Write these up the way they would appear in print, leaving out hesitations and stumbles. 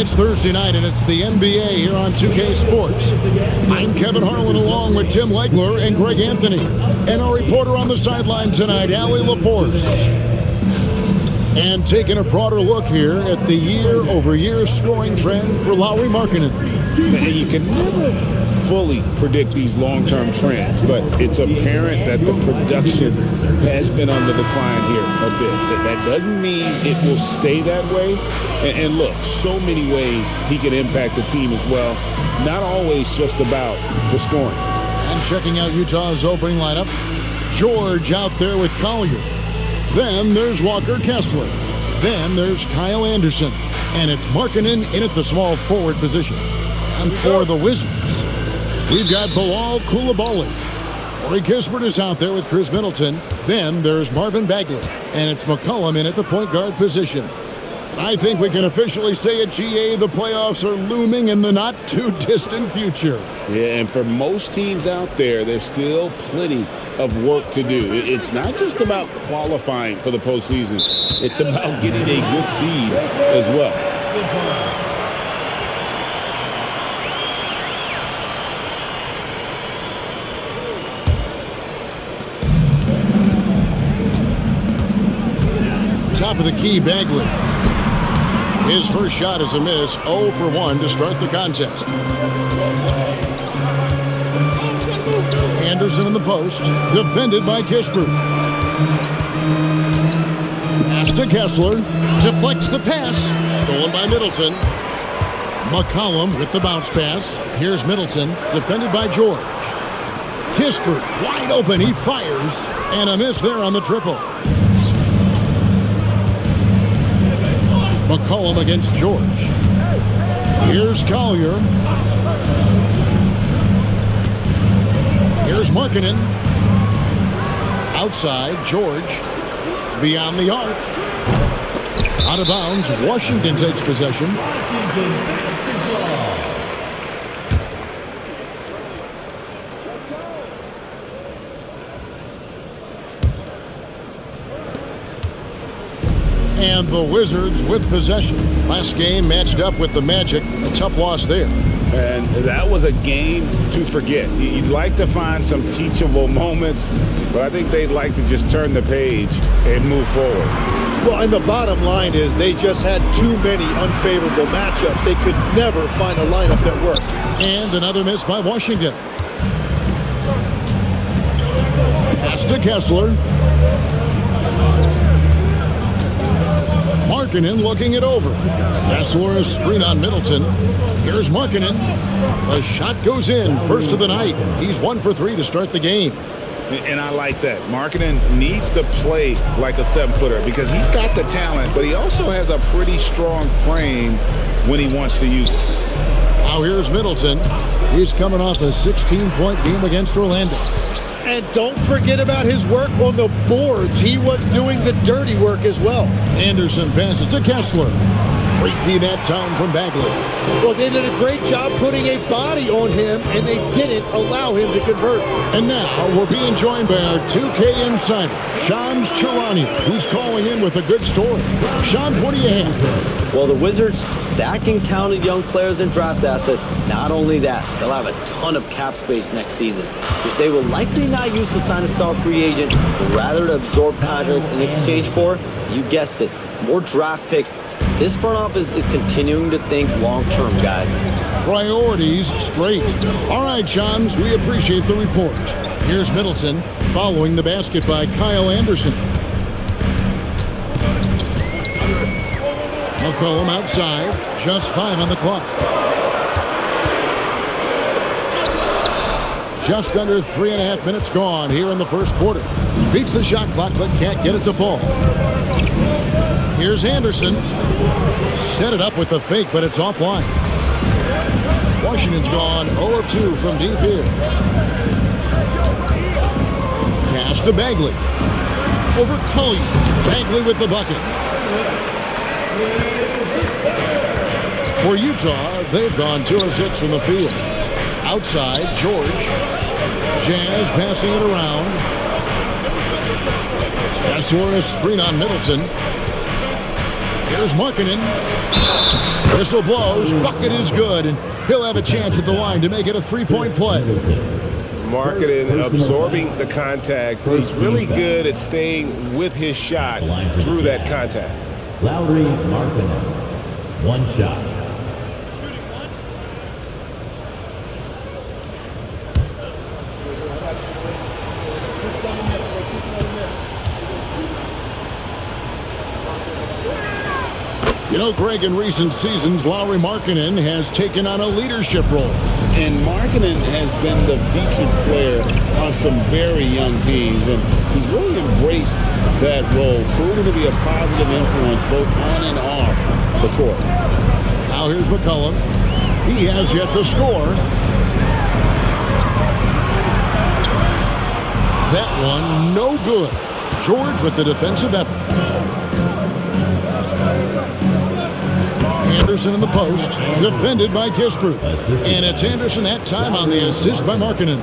It's Thursday night, and it's the NBA here on 2K Sports. I'm Kevin Harlan, along with Tim Legler and Greg Anthony. And our reporter on the sideline tonight, Allie LaForce. And taking a broader look here at the year-over-year scoring trend for Lauri Markkanen. You can never fully predict these long-term trends, but it's apparent that the production has been on the decline here a bit. That doesn't mean it will stay that way. And look, so many ways he can impact the team as well. Not always just about the scoring. And checking out Utah's opening lineup, George out there with Collier. Then there's Walker Kessler. Then there's Kyle Anderson. And it's Markkanen in at the small forward position. And for the Wizards, we've got Bilal Coulibaly. Corey Kispert is out there with Chris Middleton. Then there's Marvin Bagley. And it's McCollum in at the point guard position. I think we can officially say at GA the playoffs are looming in the not-too-distant future. Yeah, and for most teams out there, there's still plenty of work to do. It's not just about qualifying for the postseason. It's about getting a good seed as well. Top of the key, Bagley. His first shot is a miss, 0 for 1 to start the contest. Anderson in the post, defended by Kispert. Pass to Kessler, deflects the pass, stolen by Middleton. McCollum with the bounce pass. Here's Middleton, defended by George. Kispert, wide open, he fires, and a miss there on the triple. McCollum against George. Here's Collier. Here's Markkanen. Outside, George. Beyond the arc. Out of bounds, Washington takes possession. And the Wizards with possession. Last game matched up with the Magic. A tough loss there. And that was a game to forget. You'd like to find some teachable moments, but I think they'd like to just turn the page and move forward. Well, and the bottom line is they just had too many unfavorable matchups. They could never find a lineup that worked. And another miss by Washington. Pass to Kessler. Markkanen looking it over. Kessler is screen on Middleton. Here's Markkanen. The shot goes in. First of the night. He's 1 for 3 to start the game. And I like that. Markkanen needs to play like a 7-footer because he's got the talent, but he also has a pretty strong frame when he wants to use it. Now here's Middleton. He's coming off a 16-point game against Orlando. And don't forget about his work on the boards. He was doing the dirty work as well. Anderson passes to Kessler. Great D that time from Bagley. Well, they did a great job putting a body on him, and they didn't allow him to convert. And now we're being joined by our 2K insider, Shams Charania, who's calling in with a good story. Shams, what do you have? Well, the Wizards stacking talented young players and draft assets. Not only that, they'll have a ton of cap space next season, which they will likely not use to sign a star free agent, but rather to absorb contracts in exchange for, you guessed it, more draft picks. This front office is continuing to think long-term, guys. Priorities straight. All right, Shams, we appreciate the report. Here's Middleton, following the basket by Kyle Anderson. McCollum outside, just 5 on the clock. Just under 3.5 minutes gone here in the first quarter. Beats the shot clock, but can't get it to fall. Here's Anderson. Set it up with the fake, but it's offline. Washington's gone 0 of 2 from deep here. Pass to Bagley. Over Collier. Bagley with the bucket. For Utah, they've gone 2 of 6 from the field. Outside, George. Jazz passing it around. Kessler screen on Middleton. Here's Markkanen. Whistle blows. Bucket is good, and he'll have a chance at the line to make it a three-point play. Markkanen absorbing the contact. He's really good at staying with his shot through that contact. Lauri Markkanen, one shot. You know, Greg, in recent seasons, Lauri Markkanen has taken on a leadership role. And Markkanen has been the featured player on some very young teams, and he's really embraced that role, proving to be a positive influence both on and off the court. Now here's McCollum. He has yet to score. That one, no good. George with the defensive effort. Anderson in the post, defended by Kispert. And it's Anderson that time on the assist by Markkanen.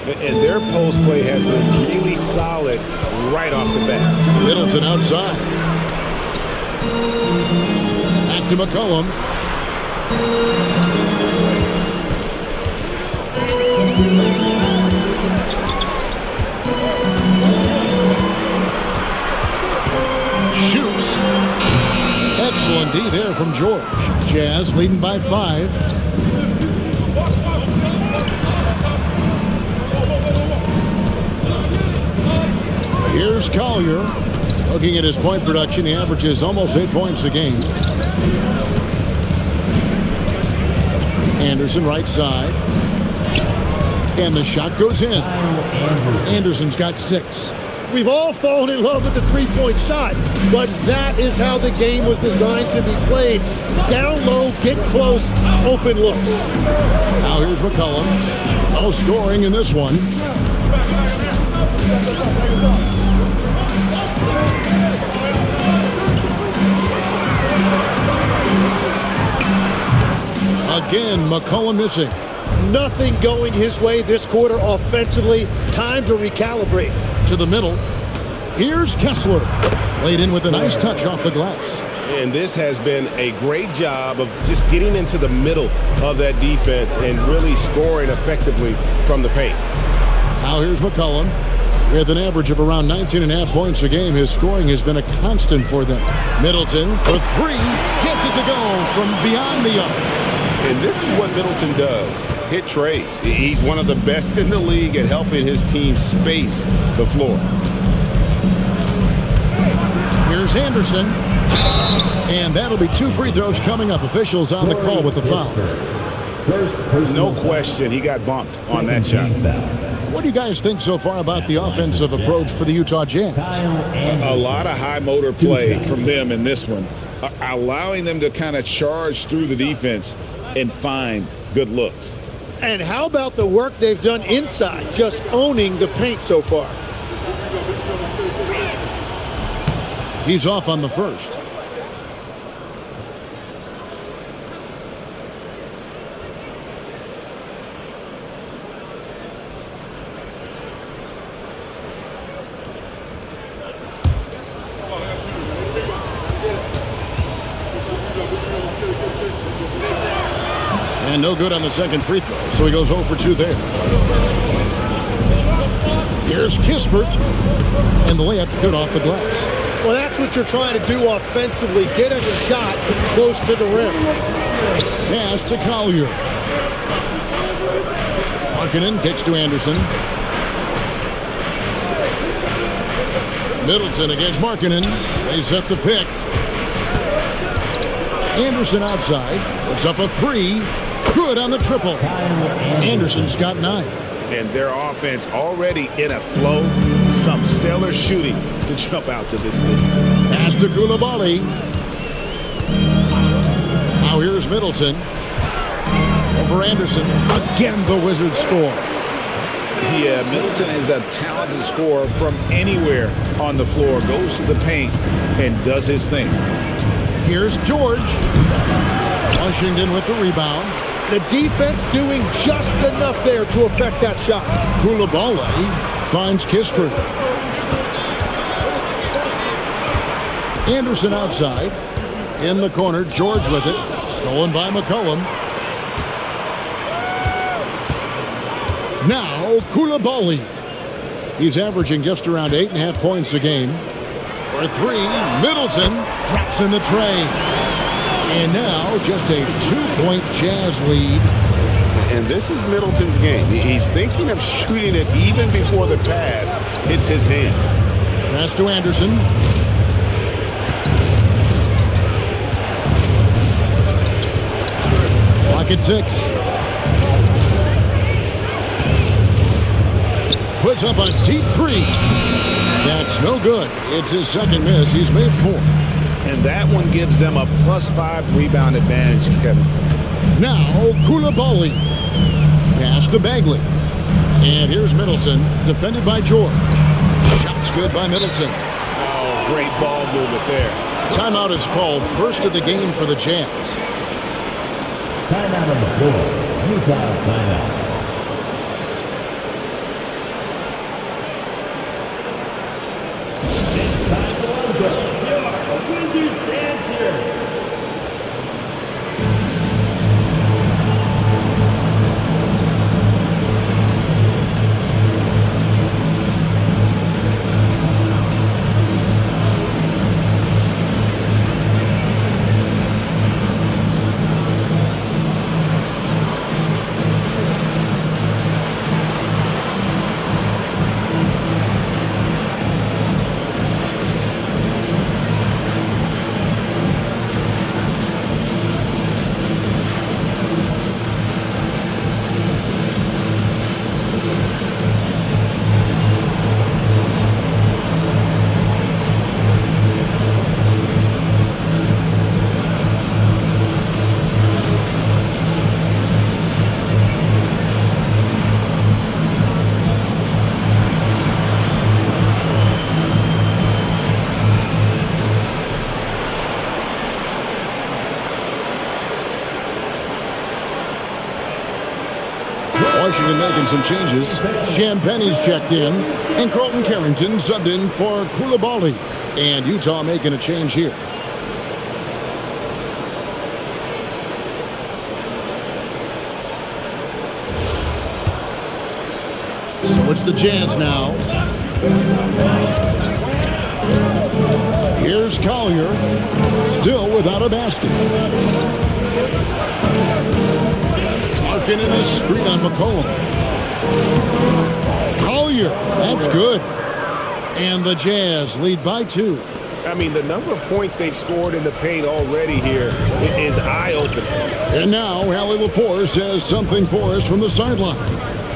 And their post play has been really solid right off the bat. Middleton outside. Back to McCollum. Shoots. Excellent D there from George. Jazz leading by 5. Here's Collier. Looking at his point production, he averages almost 8 points a game. Anderson right side. And the shot goes in. Anderson's got 6. We've all fallen in love with the three-point shot, but that is how the game was designed to be played. Down low, get close, open looks. Now here's McCollum. No scoring in this one. Again, McCollum missing. Nothing going his way this quarter offensively. Time to recalibrate. To the middle. Here's Kessler. Laid in with a nice touch off the glass. And this has been a great job of just getting into the middle of that defense and really scoring effectively from the paint. Now here's McCollum. With an average of around 19.5 points a game, his scoring has been a constant for them. Middleton for 3. Gets it to go from beyond the arc. And this is what Middleton does. Hit trays. He's one of the best in the league at helping his team space the floor. Here's Anderson. And that'll be 2 free throws coming up. Officials on the call with the foul. No question, he got bumped on that shot. What do you guys think so far about the offensive approach for the Utah Jazz? A lot of high motor play from them in this one, allowing them to kind of charge through the defense and find good looks. And how about the work they've done inside, just owning the paint so far? He's off on the first. And no good on the second free throw, so he goes 0 for 2 there. Here's Kispert, and the layup's good off the glass. Well, that's what you're trying to do offensively. Get a shot close to the rim. Pass to Collier. Markkanen kicks to Anderson. Middleton against Markkanen. They set the pick. Anderson outside. Puts up a 3. Good on the triple. Anderson's got 9. And their offense already in a flow. Some stellar shooting to jump out to this lead. Pass to Koulibaly. Now here's Middleton. Over Anderson. Again, the Wizards score. Yeah, Middleton is a talented scorer from anywhere on the floor. Goes to the paint and does his thing. Here's George. Washington with the rebound. The defense doing just enough there to affect that shot. Koulibaly finds Kispert. Anderson outside. In the corner, George with it. Stolen by McCollum. Now, Koulibaly. He's averaging just around 8.5 points a game. For three, Middleton drops in the tray. And now, just a 2-point Jazz lead. And this is Middleton's game. He's thinking of shooting it even before the pass hits his hands. Pass to Anderson. Clock at 6. Puts up a deep three. That's no good. It's his second miss. He's made 4. And that one gives them a +5 rebound advantage, Kevin. Now, Koulibaly. Pass to Bagley. And here's Middleton, defended by George. Shot's good by Middleton. Oh, great ball movement there. Timeout is called, first of the game for the Jazz. Timeout on the floor. Utah timeout. It's time to go. Your Wizards dance here. Washington making some changes. Champagne's checked in, and Colton Carrington subbed in for Koulibaly. And Utah making a change here. So it's the Jazz now. Here's Collier, still without a basket. Marking in a screen on McCollum. Collier, that's good. And the Jazz lead by 2. I mean, the number of points they've scored in the paint already here is eye-opening. And now, Allie Lepore says something for us from the sideline.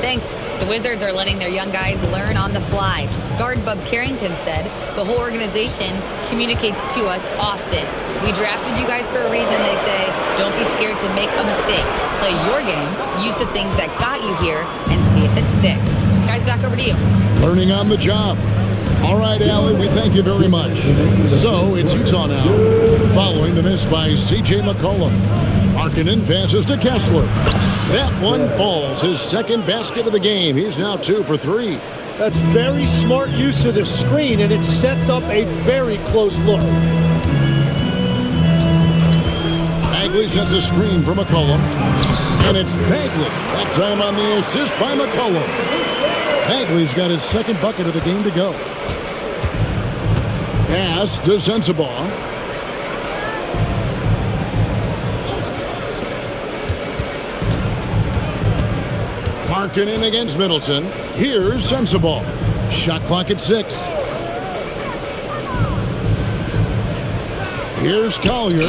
Thanks. The Wizards are letting their young guys learn on the fly. Guard Bub Carrington said the whole organization communicates to us often. We drafted you guys for a reason, they say. Don't be scared to make a mistake. Play your game, use the things that got you here, and see if it sticks. Guys, back over to you. Learning on the job. All right, Allie, we thank you very much. So it's Utah now, following the miss by C.J. McCollum. Markkanen passes to Kessler. That one falls, his second basket of the game. He's now 2 for 3. That's very smart use of the screen, and it sets up a very close look. Bagley sets a screen for McCollum. And it's Bagley. That time on the assist by McCollum. Bagley's got his second bucket of the game to go. Pass to Sensabaugh. Markkanen against Middleton. Here's Sensabaugh. Shot clock at 6. Here's Collier.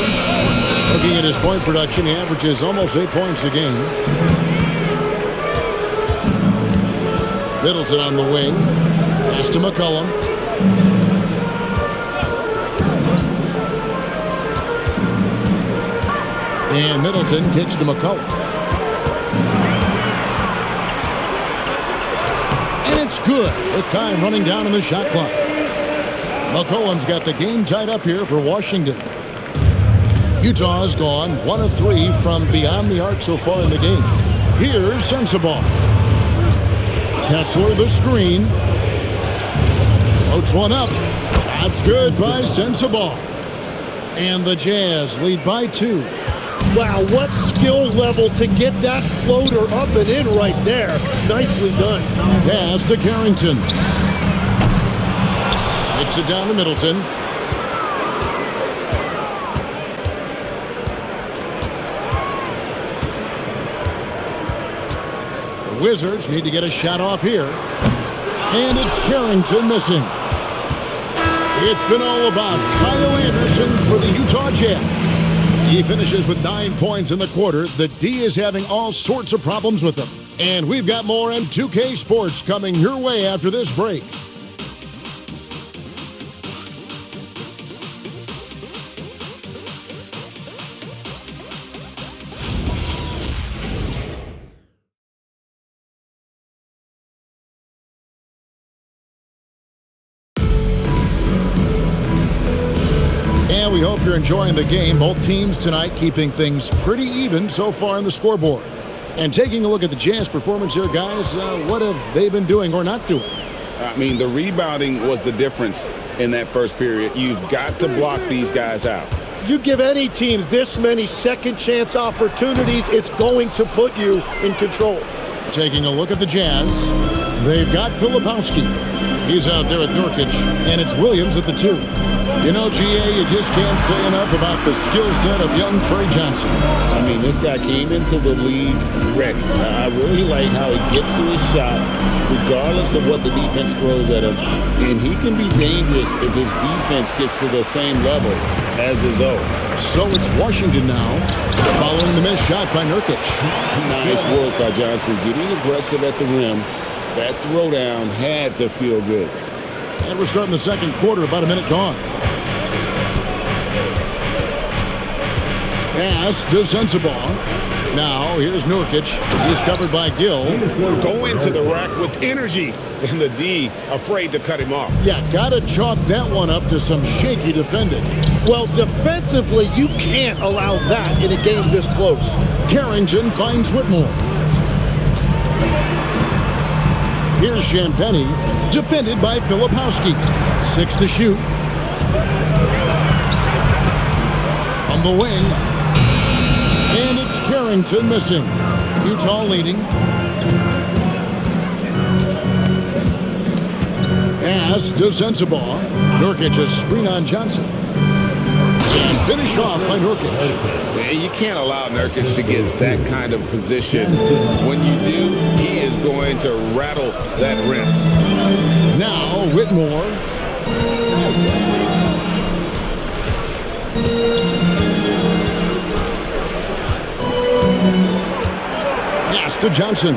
Looking at his point production, he averages almost 8 points a game. Middleton on the wing. Pass to McCollum. And Middleton kicks to McCollum. And it's good with time running down in the shot clock. McCollum's got the game tied up here for Washington. Utah's gone 1 of 3 from beyond the arc so far in the game. Here's Sensabaugh. Kessler the screen. Floats one up. That's good by Sensabaugh. And the Jazz lead by 2. Wow, what skill level to get that floater up and in right there. Nicely done. Pass to Carrington. Hits it down to Middleton. The Wizards need to get a shot off here. And it's Carrington missing. It's been all about Kyle Anderson for the Utah Jazz. He finishes with 9 points in the quarter. The D is having all sorts of problems with him. And we've got more M2K Sports coming your way after this break. And we hope you're enjoying the game. Both teams tonight keeping things pretty even so far on the scoreboard. And taking a look at the Jazz performance here, guys, what have they been doing or not doing? I mean, the rebounding was the difference in that first period. You've got to block these guys out. You give any team this many second chance opportunities, it's going to put you in control. Taking a look at the Jazz, they've got Filipowski. He's out there at Nurkic, and it's Williams at the 2. You know, GA, you just can't say enough about the skill set of young Trey Johnson. I mean, this guy came into the league ready. I really like how he gets to his shot, regardless of what the defense throws at him. And he can be dangerous if his defense gets to the same level as his own. So it's Washington now, following the missed shot by Nurkic. Nice work by Johnson, getting aggressive at the rim. That throwdown had to feel good. And we're starting the second quarter, about a minute gone. Pass to Sensabaugh. Now, here's Nurkic. He's covered by Gill. Go into the rack with energy, and the D afraid to cut him off. Yeah, got to chalk that one up to some shaky defending. Well, defensively, you can't allow that in a game this close. Carrington finds Whitmore. Here's Champagny, defended by Filipowski. 6 to shoot. From the wing. And it's Carrington missing. Utah leading. Pass to Sensabaugh. Nurkic, a screen on Johnson. And finished off by Nurkic. You can't allow Nurkic to get that kind of position. When you do, he is going to rattle that rim. Now, Whitmore. Pass to Johnson.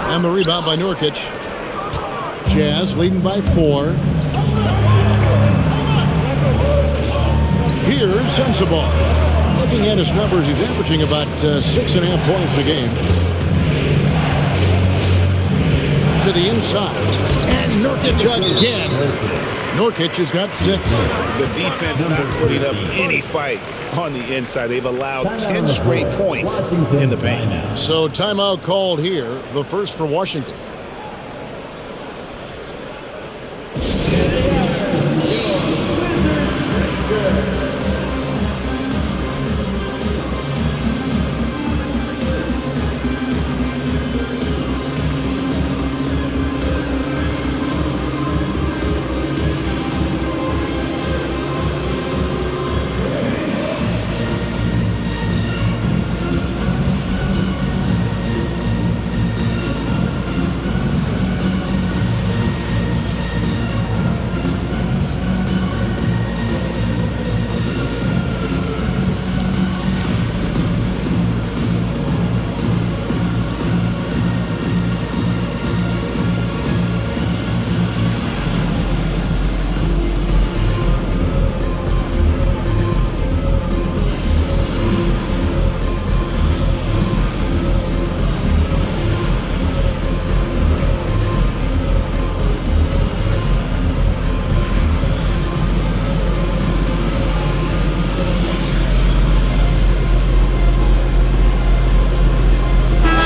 And the rebound by Nurkic. Jazz leading by 4. Here's Sensabaugh. Looking at his numbers, he's averaging about 6.5 points a game. To the inside. And Nurkic again. Nurkic has got 6. The defense not putting up any fight on the inside. They've allowed 10 straight points in the paint. So timeout called here, the first for Washington.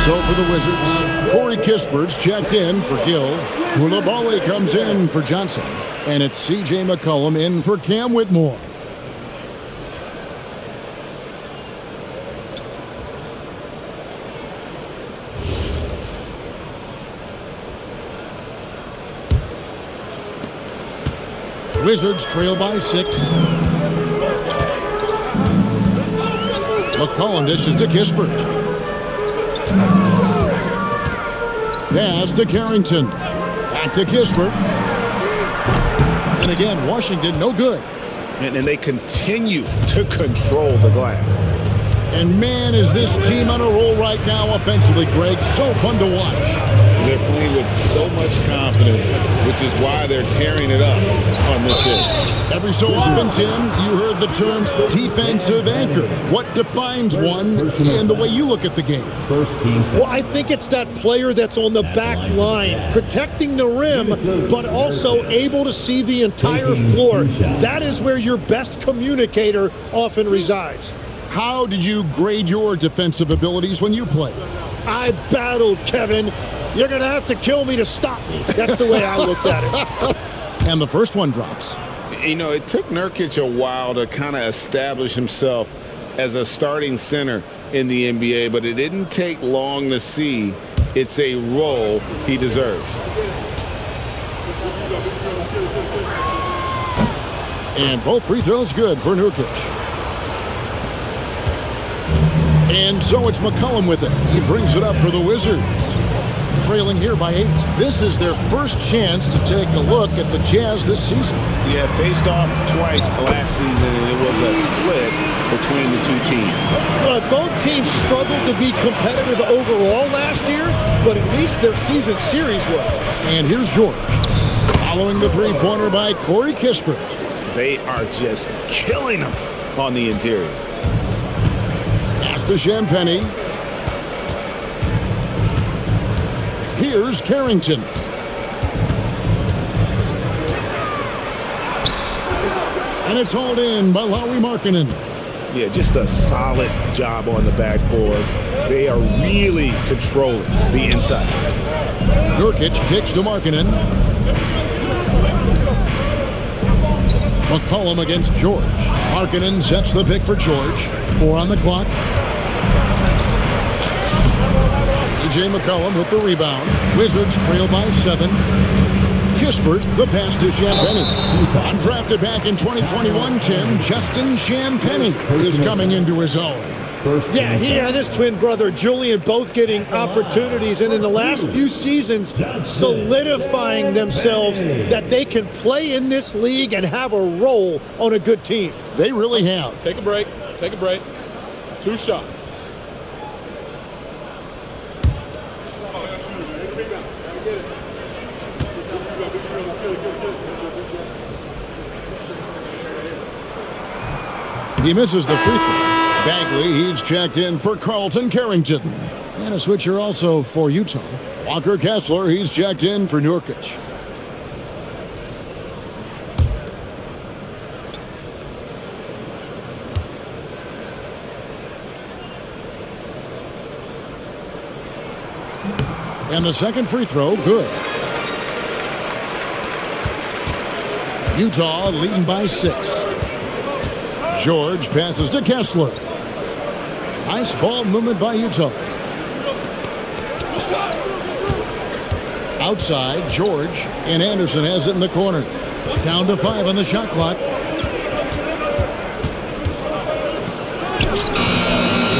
For the Wizards, Kispert's checked in for Gill. Koulibaly comes in for Johnson. And it's C.J. McCollum in for Cam Whitmore. Wizards trail by 6. McCollum dishes to Kispert. Pass to Carrington. Back to Kispert. And again, Washington no good. And they continue to control the glass. And man, is this team on a roll right now offensively, Greg. So fun to watch. They're playing with so much confidence, which is why they're tearing it up on this end. Every so often, Tim, you heard the term defensive anchor. What defines one and the way you look at the game? Well, I think it's that player that's on the back line, protecting the rim, but also able to see the entire floor. That is where your best communicator often resides. How did you grade your defensive abilities when you played? I battled, Kevin. You're going to have to kill me to stop me. That's the way I looked at it. And the first one drops. You know, it took Nurkic a while to kind of establish himself as a starting center in the NBA, but it didn't take long to see it's a role he deserves. And both free throws good for Nurkic. And so it's McCollum with it. He brings it up for the Wizards. Trailing here by 8. This is their first chance to take a look at the Jazz this season. Yeah, faced off twice last season, and it was a split between the two teams. Both teams struggled to be competitive overall last year, but at least their season series was. And here's George. Following the three-pointer by Corey Kispert. They are just killing them on the interior. Pass to Champagny. Here's Carrington. And it's hauled in by Lauri Markkanen. Yeah, just a solid job on the backboard. They are really controlling the inside. Nurkic kicks to Markkanen. McCollum against George. Markkanen sets the pick for George. 4 on the clock. C.J. McCollum with the rebound. Wizards trail by 7. Kispert, the pass to Champagny. Undrafted back in 2021, Tim, Justin Champagny is coming into his own. Yeah, he and his twin brother Julian both getting opportunities, and in the last few seasons solidifying themselves that they can play in this league and have a role on a good team. They really have. Take a break. Take a break. 2 shots. He misses the free throw. Bagley, he's checked in for Carlton Carrington. And a switcher also for Utah. Walker Kessler, he's checked in for Nurkic. And the second free throw, good. Utah leading by 6. George passes to Kessler. Nice ball movement by Utah. Outside, George, and Anderson has it in the corner. Down to 5 on the shot clock.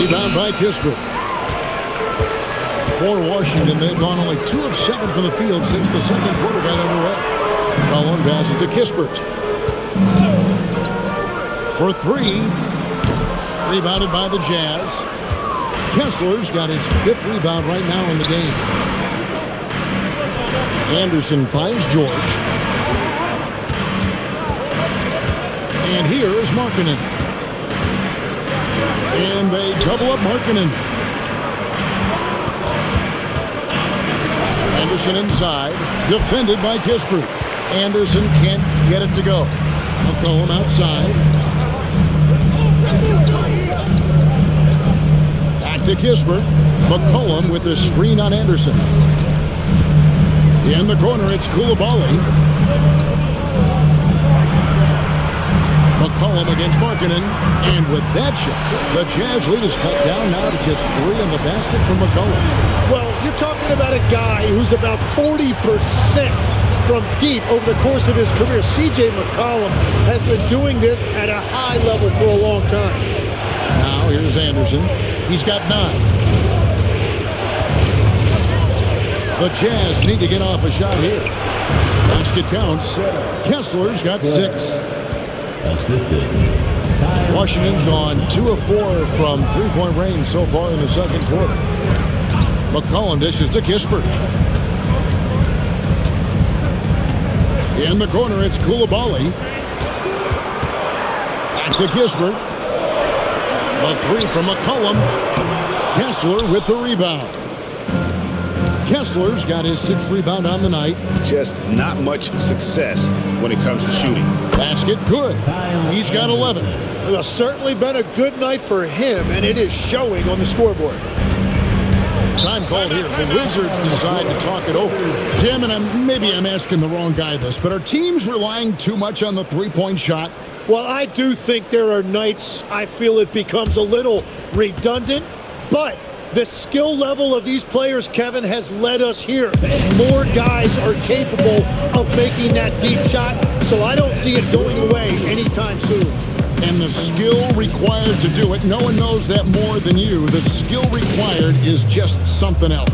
Rebound by Kispert. For Washington, they've gone only 2 of 7 from the field since the second quarter got underway. Collin passes to Kispert. For 3. Rebounded by the Jazz. Kessler's got his 5th rebound right now in the game. Anderson finds George. And here is Markkanen. And they double up Markkanen. Anderson inside. Defended by Kispert. Anderson can't get it to go. McCollum outside. Back to Kispert. McCollum with the screen on Anderson. In the corner, it's Coulibaly. McCollum against Markkanen. And with that shot, the Jazz lead is cut down now to just 3 in the basket from McCollum. Well, you're talking about a guy who's about 40% from deep over the course of his career. C.J. McCollum has been doing this at a high level for a long time. Now here's Anderson. He's got 9. The Jazz need to get off a shot here. Basket counts. Kessler's got 6. Washington's gone 2 of 4 from 3-point range so far in the second quarter. McCollum dishes to Kispert. In the corner, it's Coulibaly. Back to Kispert. A 3 from McCollum. Kessler with the rebound. Kessler's got his 6th rebound on the night. Just not much success when it comes to shooting. Basket good. He's got 11. Well, it's certainly been a good night for him, and it is showing on the scoreboard. Time called here. The Wizards decide to talk it over. Tim, and maybe I'm asking the wrong guy this, but are teams relying too much on the three-point shot? Well, I do think there are nights I feel it becomes a little redundant, but the skill level of these players, Kevin, has led us here. More guys are capable of making that deep shot, so I don't see it going away anytime soon. And the skill required to do it, no one knows that more than you. The skill required is just something else.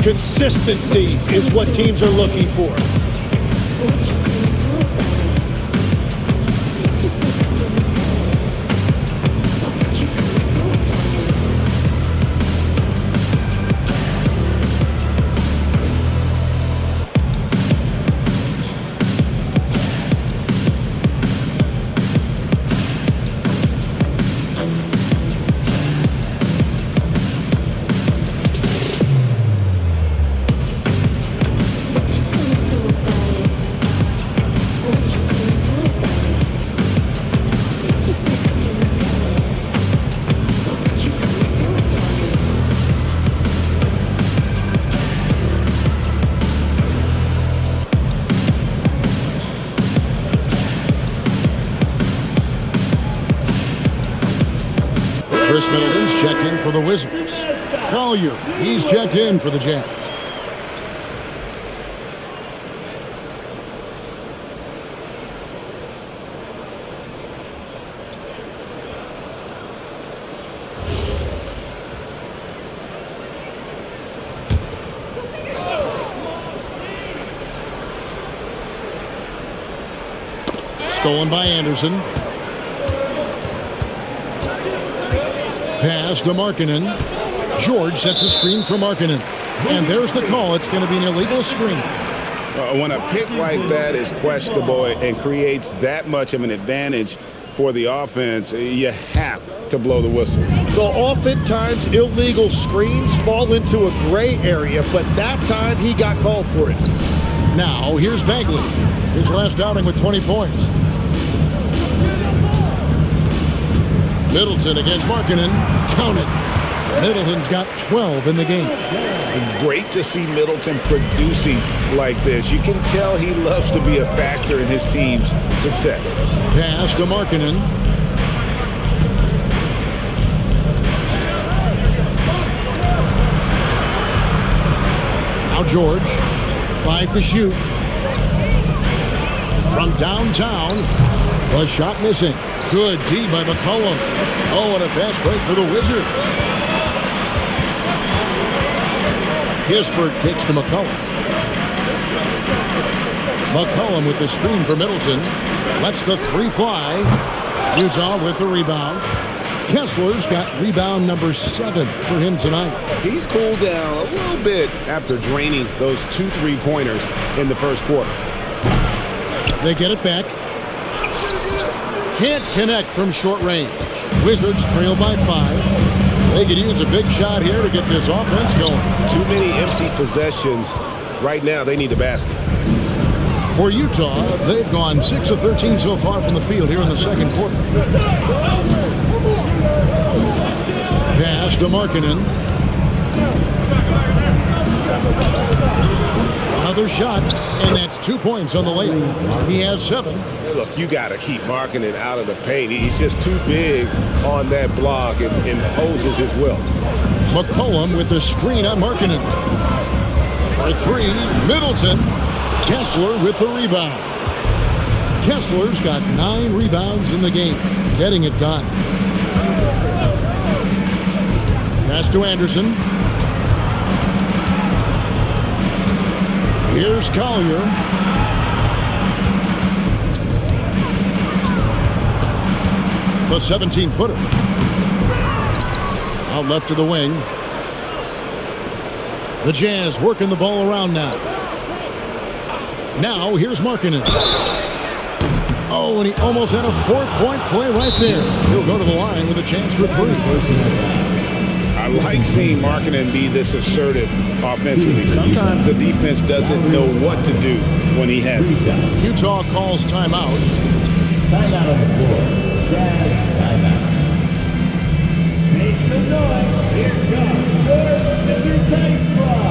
Consistency is what teams are looking for. Chris Middleton's checked in for the Wizards. Collier, he's checked in for the Jazz. Stolen by Anderson. Pass to Markkanen. George sets a screen for Markkanen. And there's the call. It's going to be an illegal screen. When a pick like that is questionable and creates that much of an advantage for the offense, you have to blow the whistle. So oftentimes illegal screens fall into a gray area, but that time he got called for it. Now here's Bagley. His last outing with 20 points. Middleton against Markkanen. Count it. Middleton's got 12 in the game. Great to see Middleton producing like this. You can tell he loves to be a factor in his team's success. Pass to Markkanen. Now George. 5 to shoot. From downtown. The shot missing. Good D by McCollum. Oh, and a fast break for the Wizards. Kispert kicks to McCollum. McCollum with the screen for Middleton. Lets the 3 fly. Utah with the rebound. Kessler's got rebound number 7 for him tonight. He's cooled down a little bit after draining those 2 3-pointers in the first quarter. They get it back. Can't connect from short range. Wizards trail by 5. They could use a big shot here to get this offense going. Too many empty possessions. Right now, they need a basket. For Utah, they've gone 6 of 13 so far from the field here in the second quarter. Pass to Markkanen. Now the another shot, and that's 2 points on the layup. He has 7. Hey, look, you got to keep marking it out of the paint. He's just too big on that block and imposes his will. McCollum with the screen on Markkanen. For 3, Middleton. Kessler with the rebound. Kessler's got 9 rebounds in the game, getting it done. Pass to Anderson. Here's Collier. The 17-footer. Out left to the wing. The Jazz working the ball around now. Now here's Markkanen. Oh, and he almost had a 4-point play right there. He'll go to the line with a chance for 3. I like seeing Markkanen be this assertive offensively. Sometimes the defense doesn't know what to do when he has it. Utah calls timeout. Timeout on the floor. Jazz timeout. Make some noise. Here comes your Wizard Tank Squad.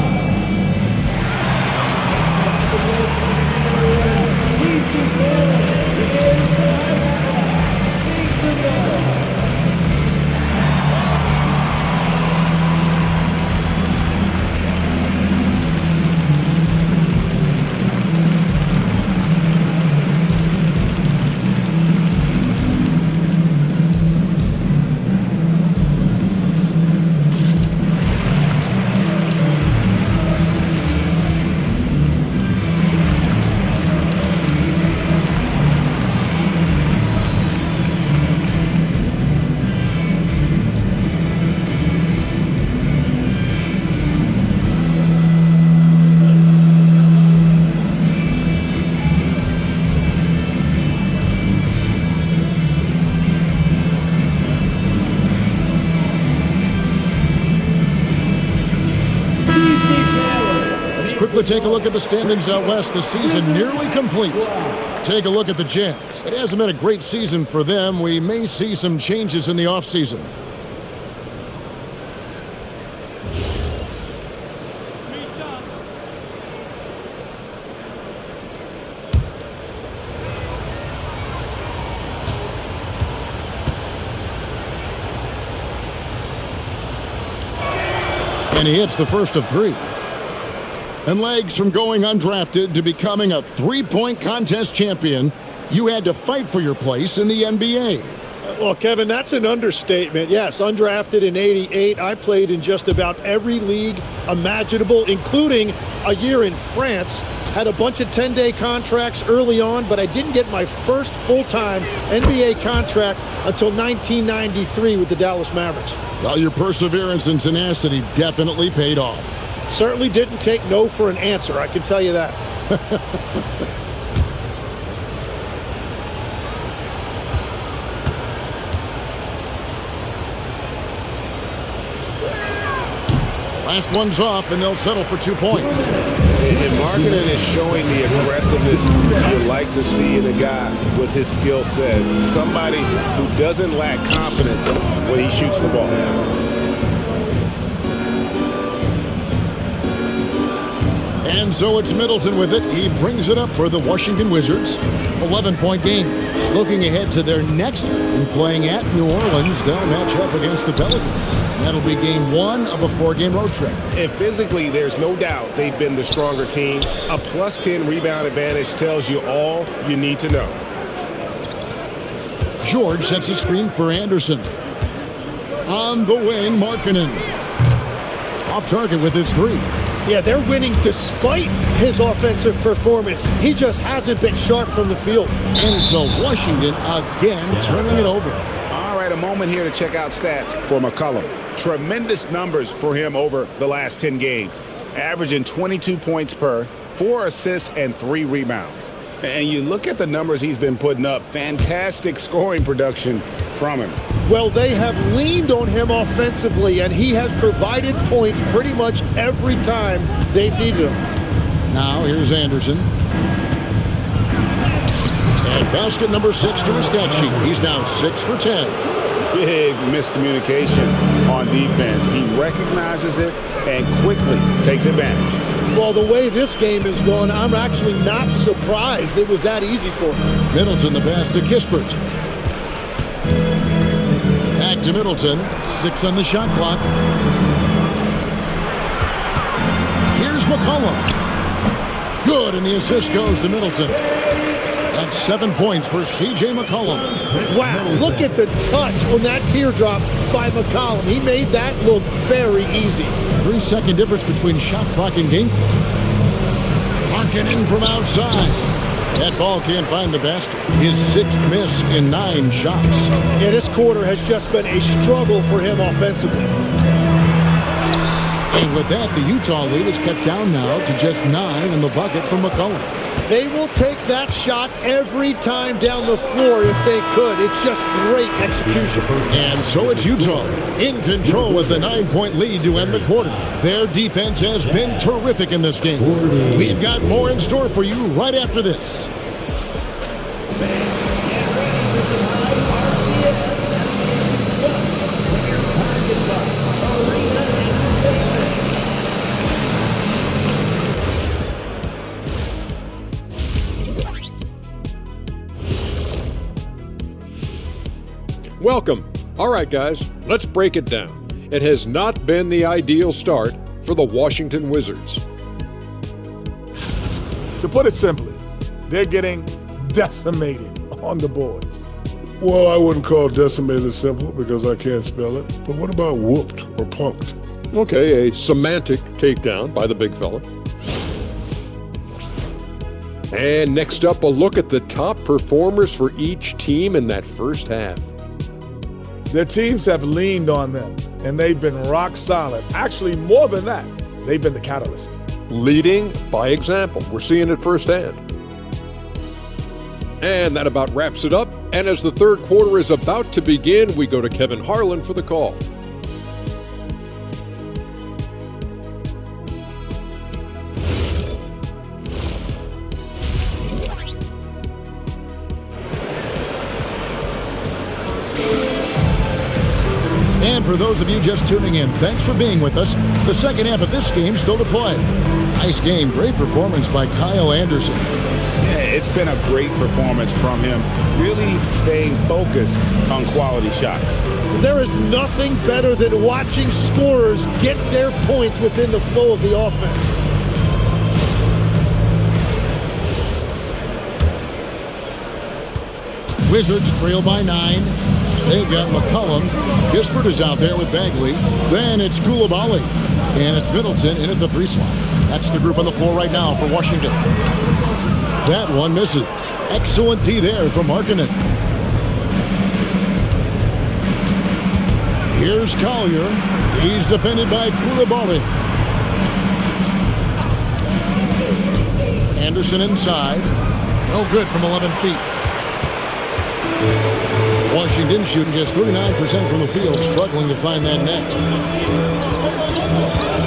Quickly take a look at the standings out west. The season nearly complete. Take a look at the Jazz. It hasn't been a great season for them. We may see some changes in the offseason. And he hits the first of 3. And legs from going undrafted to becoming a 3-point contest champion, you had to fight for your place in the NBA. Well, Kevin, that's an understatement. Yes, undrafted in '88. I played in just about every league imaginable, including a year in France. Had a bunch of 10-day contracts early on, but I didn't get my first full-time NBA contract until 1993 with the Dallas Mavericks. Well, your perseverance and tenacity definitely paid off. Certainly didn't take no for an answer, I can tell you that. Last one's off, and they'll settle for 2 points. And Markkanen is showing the aggressiveness you like to see in a guy with his skill set. Somebody who doesn't lack confidence when he shoots the ball. And so it's Middleton with it. He brings it up for the Washington Wizards. 11-point game. Looking ahead to their next one, playing at New Orleans, they'll match up against the Pelicans. That'll be game 1 of a 4-game road trip. And physically, there's no doubt they've been the stronger team. A +10 rebound advantage tells you all you need to know. George sets a screen for Anderson. On the wing, Markkanen. Off target with his 3. Yeah, they're winning despite his offensive performance. He just hasn't been sharp from the field. And so Washington again turning it over. All right, a moment here to check out stats for McCollum. Tremendous numbers for him over the last 10 games. Averaging 22 points per, 4 assists, and 3 rebounds. And you look at the numbers he's been putting up. Fantastic scoring production from him. Well, they have leaned on him offensively, and he has provided points pretty much every time they've needed him. Now here's Anderson. And basket number 6 to his stat sheet. He's now 6 for 10. Big miscommunication on defense. He recognizes it and quickly takes advantage. Well, the way this game is going, I'm actually not surprised it was that easy for him. Middleton the pass to Kispert. Back to Middleton. 6 on the shot clock. Here's McCollum. Good, and the assist goes to Middleton. That's 7 points for C.J. McCollum. Wow, look at the touch on that teardrop by McCollum. He made that look very easy. 3-second difference between shot clock and game clock. Markkanen from outside. That ball can't find the basket. His 6th miss in 9 shots. Yeah, this quarter has just been a struggle for him offensively. And with that, the Utah lead is cut down now to just 9 in the bucket from McCollum. They will take that shot every time down the floor if they could. It's just great execution. And so it's Utah in control with the 9-point lead to end the quarter. Their defense has been terrific in this game. We've got more in store for you right after this. Welcome. All right, guys, let's break it down. It has not been the ideal start for the Washington Wizards. To put it simply, they're getting decimated on the boards. Well, I wouldn't call decimated simple because I can't spell it. But what about whooped or punked? Okay, a semantic takedown by the big fella. And next up, a look at the top performers for each team in that first half. Their teams have leaned on them, and they've been rock solid. Actually, more than that, they've been the catalyst. Leading by example. We're seeing it firsthand. And that about wraps it up. And as the third quarter is about to begin, we go to Kevin Harlan for the call. And for those of you just tuning in, thanks for being with us. The second half of this game still to play. Nice game, great performance by Kyle Anderson. Yeah, it's been a great performance from him, really staying focused on quality shots. There is nothing better than watching scorers get their points within the flow of the offense. Wizards trail by 9. They've got McCollum. Kispert is out there with Bagley. Then it's Coulibaly. And it's Middleton in at the 3 slot. That's the group on the floor right now for Washington. That one misses. Excellent D there from Markkanen. Here's Collier. He's defended by Coulibaly. Anderson inside. No good from 11 feet. Washington shooting just 39% from the field, struggling to find that net.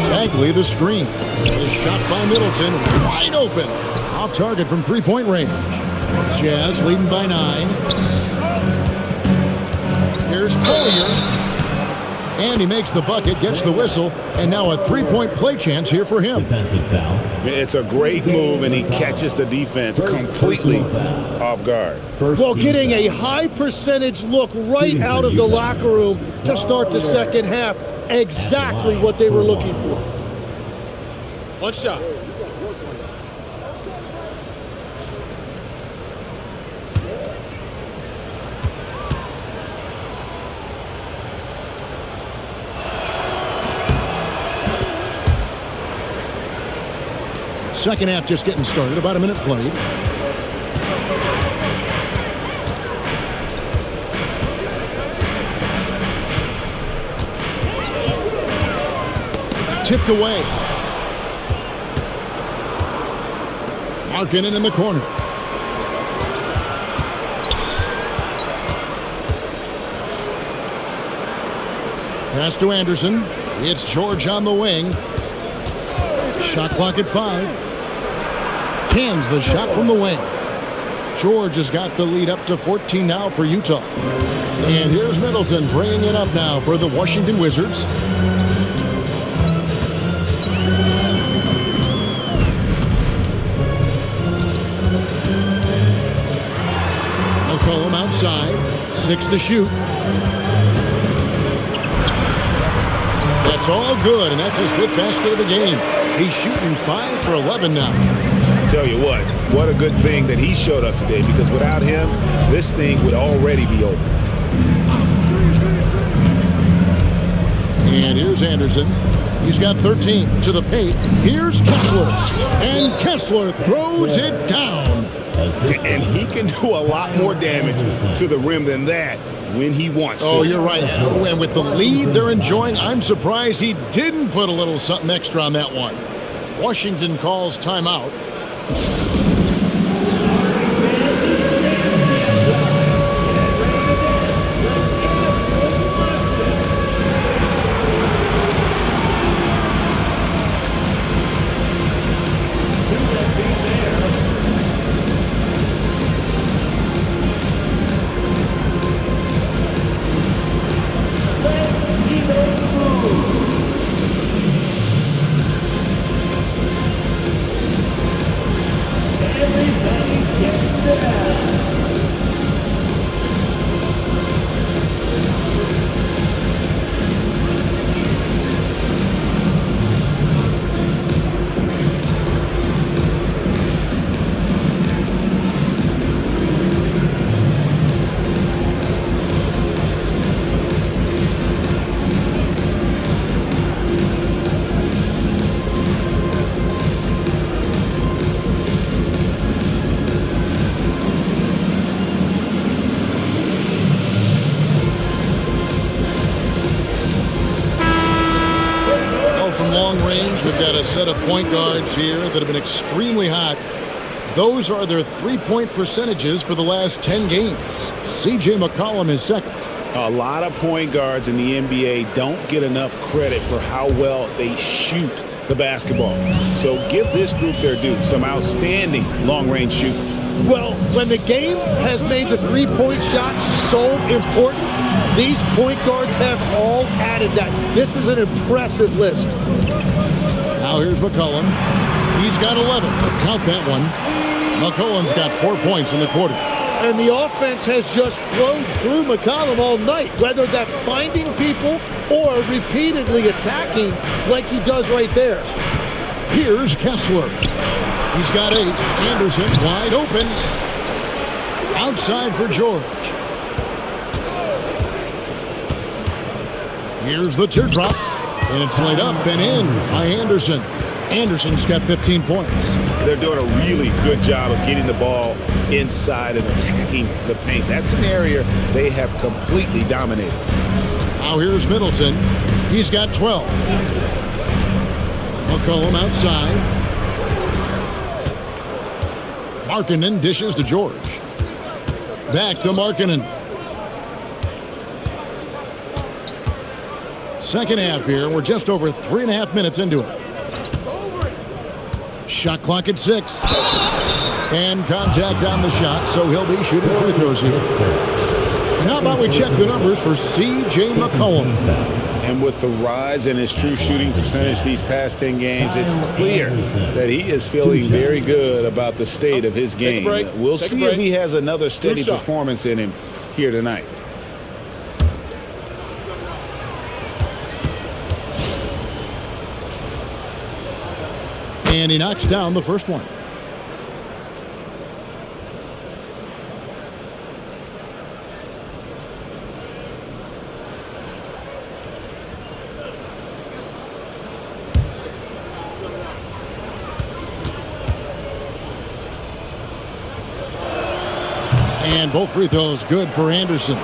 Bagley the screen. The shot by Middleton, wide open. Off target from 3-point range. Jazz leading by 9. Here's Collier. And he makes the bucket, gets the whistle, and now a 3-point play chance here for him. Defensive foul. It's a great move, and he catches the defense completely off guard. Well, getting a high percentage look right out of the locker room to start the second half. Exactly what they were looking for. One shot. Second half just getting started, about a minute played. Tipped away. Markkanen in the corner. Pass to Anderson. It's George on the wing. Shot clock at 5. Cans the shot from the wing. George has got the lead up to 14 now for Utah. And here's Middleton bringing it up now for the Washington Wizards. McCollum outside. 6 to shoot. That's all good, and that's his 5th basket of the game. He's shooting 5 for 11 now. I tell you what a good thing that he showed up today, because without him, this thing would already be over. And here's Anderson. He's got 13 to the paint. Here's Kessler. And Kessler throws it down. And he can do a lot more damage to the rim than that when he wants to. Oh, you're right. And with the lead they're enjoying, I'm surprised he didn't put a little something extra on that one. Washington calls timeout. We've got a set of point guards here that have been extremely hot. Those are their three-point percentages for the last 10 games. C.J. McCollum is second. A lot of point guards in the NBA don't get enough credit for how well they shoot the basketball. So give this group their due. Some outstanding long-range shooting. Well, when the game has made the three-point shot so important, these point guards have all added that. This is an impressive list. Now here's McCollum. He's got 11. Count that one. McCollum's got 4 points in the quarter. And the offense has just flowed through McCollum all night, whether that's finding people or repeatedly attacking like he does right there. Here's Kessler. He's got 8. Anderson wide open. Outside for George. Here's the teardrop. And it's laid up and in by Anderson. Anderson's got 15 points. They're doing a really good job of getting the ball inside and attacking the paint. That's an area they have completely dominated. Now here's Middleton. He's got 12. McCollum outside. Markkanen dishes to George. Back to Markkanen. Second half here. We're just over 3.5 minutes into it. Shot clock at 6. And contact on the shot, so he'll be shooting free throws here. How about we check the numbers for C.J. McCollum? And with the rise in his true shooting percentage these past 10 games, it's clear that he is feeling very good about the state of his game. We'll see if he has another steady performance in him here tonight. And he knocks down the first one. And both free throws good for Anderson.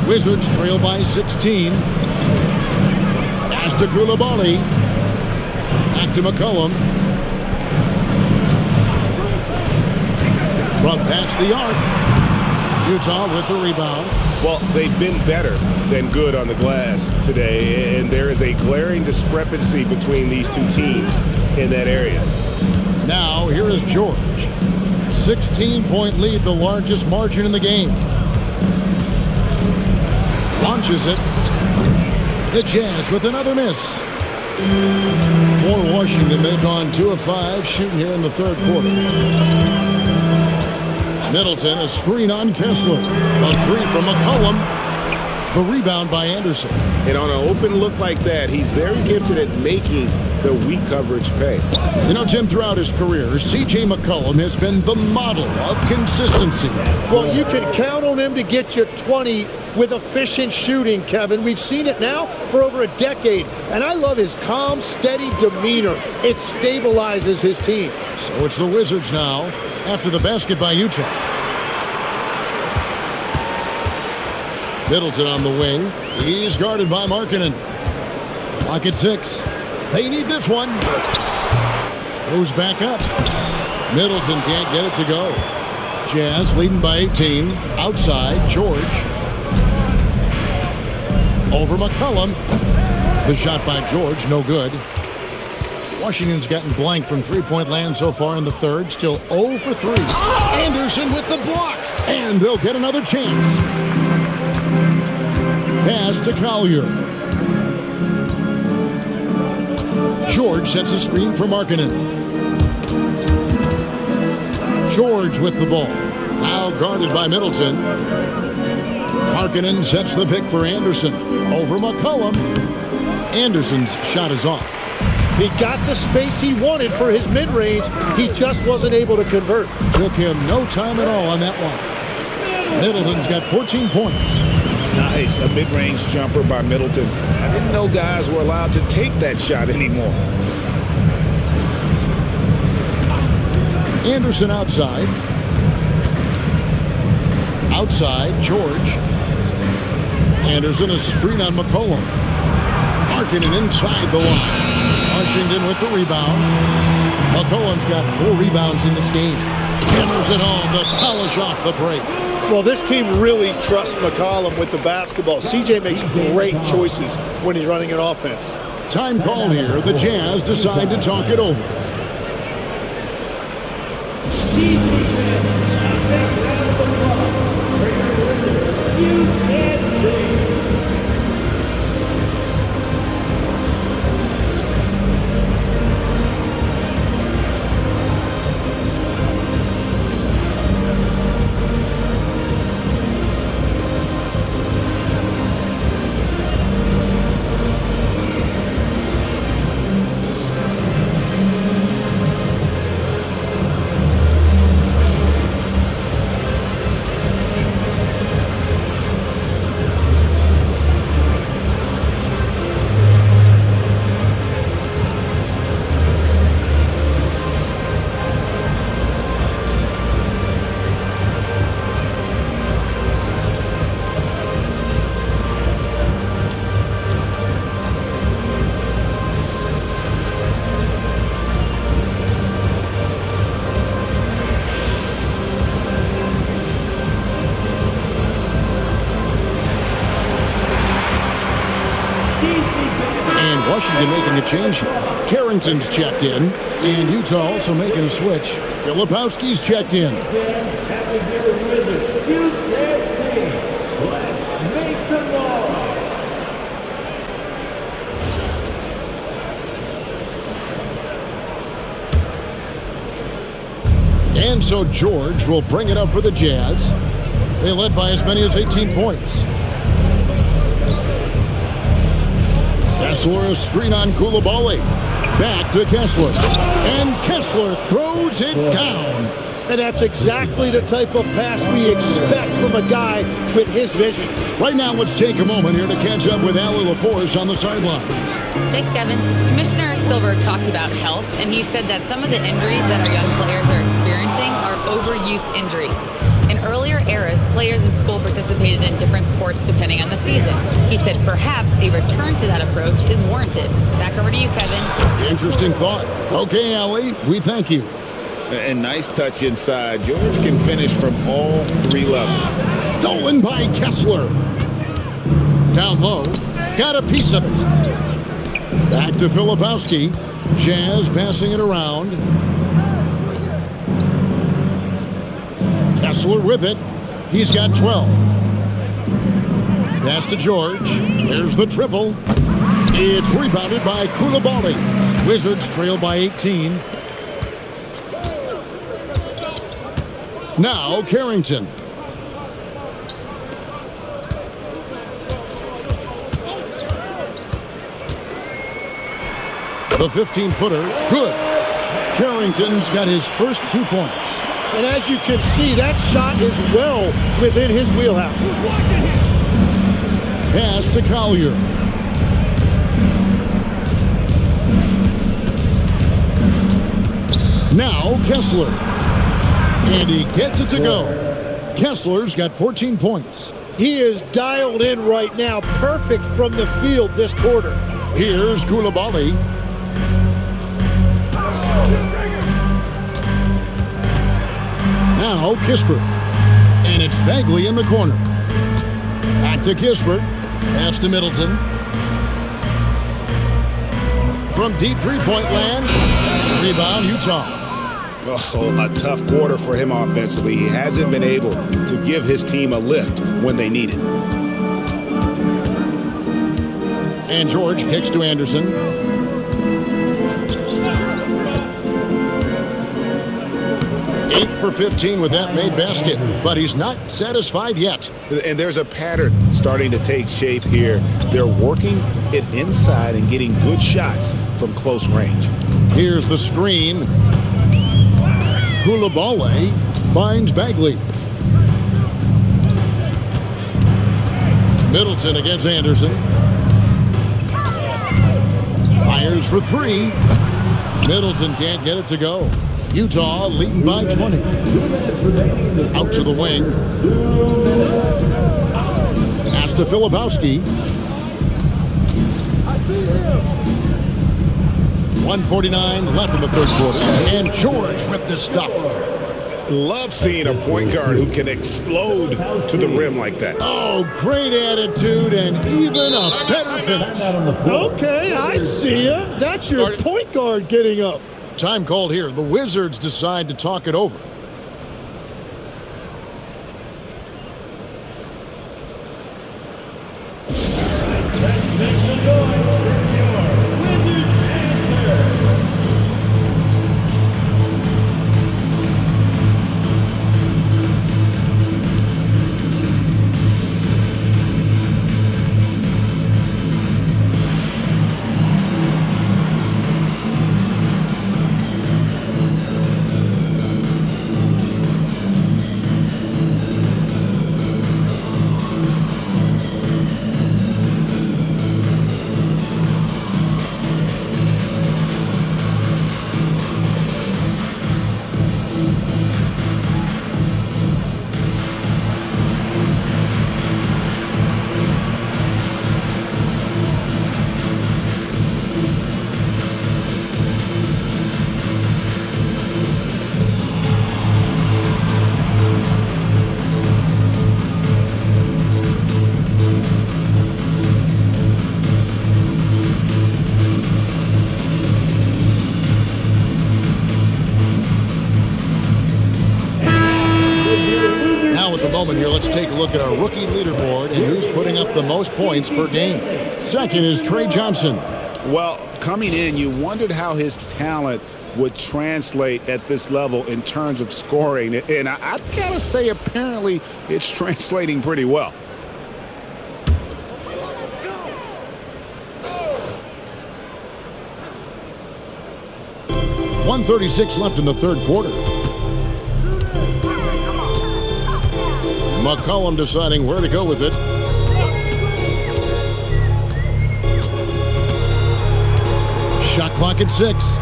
Wizards trail by 16. Pass to Koulibaly. Back to McCollum. Front past the arc. Utah with the rebound. Well, they've been better than good on the glass today, and there is a glaring discrepancy between these two teams in that area. Now, here is George. 16-point lead, the largest margin in the game. Launches it. The Jazz with another miss. For Washington, they've gone 2 of 5 shooting here in the third quarter. Middleton, a screen on Kessler. A three from McCollum. The rebound by Anderson. And on an open look like that, he's very gifted at making the weak coverage pay. You know, Jim, throughout his career, C.J. McCollum has been the model of consistency. Well, you can count on him to get you 20 with efficient shooting, Kevin. We've seen it now for over a decade, and I love his calm, steady demeanor. It stabilizes his team. So it's the Wizards now after the basket by Utah. Middleton on the wing. He's guarded by Markkanen. Clock at 6. They need this one. Goes back up. Middleton can't get it to go. Jazz leading by 18. Outside, George. Over McCollum. The shot by George, no good. Washington's gotten blank from three-point land so far in the third. Still 0 for 3. Anderson with the block. And they'll get another chance. Pass to Collier. George sets a screen for Markkanen. George with the ball. Now guarded by Middleton. Markkanen sets the pick for Anderson. Over McCollum. Anderson's shot is off. He got the space he wanted for his mid-range. He just wasn't able to convert. Took him no time at all on that one. Middleton's got 14 points. Nice, a mid-range jumper by Middleton. I didn't know guys were allowed to take that shot anymore. Anderson outside. Outside, George. Anderson a screen on McCollum. Markkanen inside the line. Washington with the rebound. McCollum's got 4 rebounds in this game. Hammers it home to polish off the break. Well, this team really trusts McCollum with the basketball. CJ makes great choices when he's running an offense. Time call here. The Jazz decide to talk it over. Washington making a change here. Carrington's checked in, and Utah also making a switch. Filipowski's checked in. And so George will bring it up for the Jazz. They led by as many as 18 points. Kessler, a screen on Koulibaly. Back to Kessler. And Kessler throws it down. And that's exactly the type of pass we expect from a guy with his vision. Right now, let's take a moment here to catch up with Ali LaForce on the sideline. Thanks, Kevin. Commissioner Silver talked about health, and he said that some of the injuries that our young players are experiencing are overuse injuries. In earlier eras, players in school participated in different sports depending on the season. He said perhaps a return to that approach is warranted. Back over to you, Kevin. Interesting thought. Okay, Ali, we thank you. And nice touch inside. George can finish from all 3 levels. Stolen by Kessler. Down low. Got a piece of it. Back to Filipowski. Jazz passing it around. Kessler with it. He's got 12. Pass to George. There's the triple. It's rebounded by Koulibaly. Wizards trail by 18. Now Carrington. The 15-footer, good. Carrington's got his first 2 points. And as you can see, that shot is well within his wheelhouse. Pass to Collier. Now Kessler. And he gets it to go. Kessler's got 14 points. He is dialed in right now. Perfect from the field this quarter. Here's Koulibaly. Now Kispert. And it's Bagley in the corner. Back to Kispert. Pass to Middleton. From deep three-point land. Rebound Utah. Oh, a tough quarter for him offensively. He hasn't been able to give his team a lift when they need it. And George kicks to Anderson. Eight for 15 with that made basket, but he's not satisfied yet. And there's a pattern starting to take shape here. They're working it inside and getting good shots from close range. Here's the screen. Koulibaly finds Bagley. Middleton against Anderson. Fires for three. Middleton can't get it to go. Utah leading by 20. Out to the wing. Pass to Filipowski. I see him. 1:49 left in the third quarter. And George with the stuff. Love seeing a point guard who can explode to the rim like that. Oh, great attitude and even a better finish. Okay, I see ya. That's your point guard getting up. Time called here. The Wizards decide to talk it over. Here, let's take a look at our rookie leaderboard and who's putting up the most points per game. Second is Trey Johnson. Well, coming in, you wondered how his talent would translate at this level in terms of scoring. And I've got to say, apparently, it's translating pretty well. .136 left in the third quarter. McCollum deciding where to go with it. Shot clock at 6.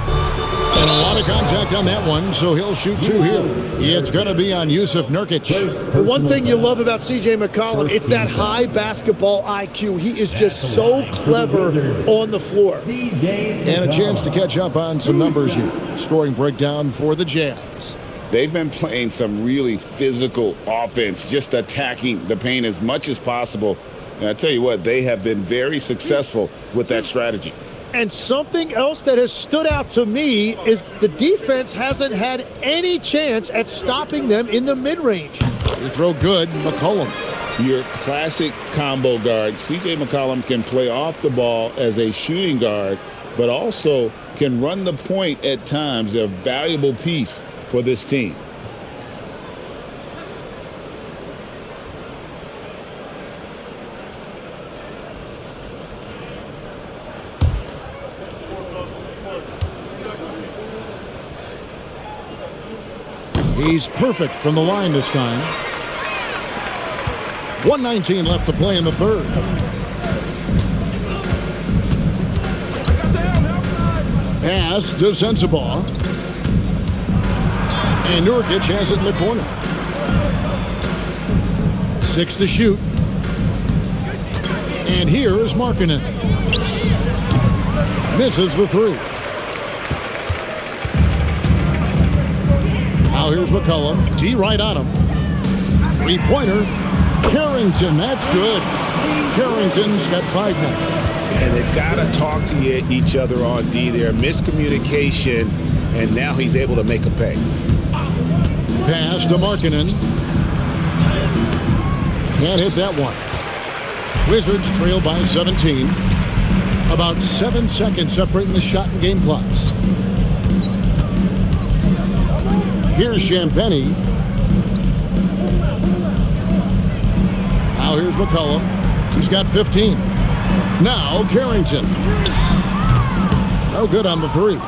And a lot of contact on that one, so he'll shoot two here. It's going to be on Jusuf Nurkic. The one thing you love about C.J. McCollum, it's that high basketball IQ. He is just so clever on the floor. And a chance to catch up on some numbers here. Scoring breakdown for the Jazz. They've been playing some really physical offense, just attacking the paint as much as possible. And I tell you what, they have been very successful with that strategy. And something else that has stood out to me is the defense hasn't had any chance at stopping them in the mid-range. They throw good, McCollum. Your classic combo guard. C.J. McCollum can play off the ball as a shooting guard, but also can run the point at times. They're a valuable piece for this team. He's perfect from the line this time. 1:19 left to play in the third. Pass to Sensabaugh. And Nurkic has it in the corner. 6 to shoot. And here is Markkanen. Misses the three. Now here's McCollum. D right on him. Three-pointer. Carrington, that's good. Carrington's got 5 now. And they've got to talk to each other on D there. Miscommunication, and now he's able to make a pay. Pass to Markkanen. Can't hit that one. Wizards trail by 17. About 7 seconds separating the shot and game clocks. Here's Champagnie. Now here's McCollum. He's got 15. Now Carrington. No good on the three.